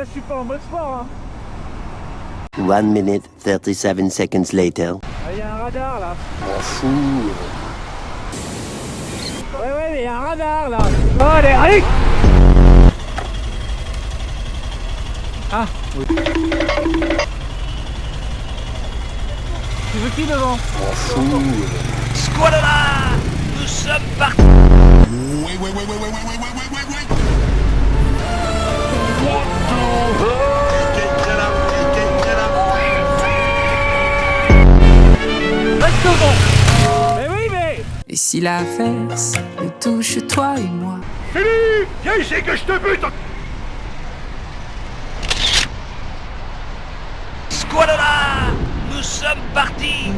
là, je suis pas en mode sport, hein. 1 minute 37 seconds later. Ah, y a un radar, là. M'en fous. Ouais, mais y a un radar, là. Oh, allez. Ah, oui. Tu veux qui devant? M'en fous. Squadra, nous sommes partis. Reste devant. Mais oui, mais... Et si l'averse nous touche toi et moi? Salut, viens ici que je te bute. Squadra, nous sommes partis.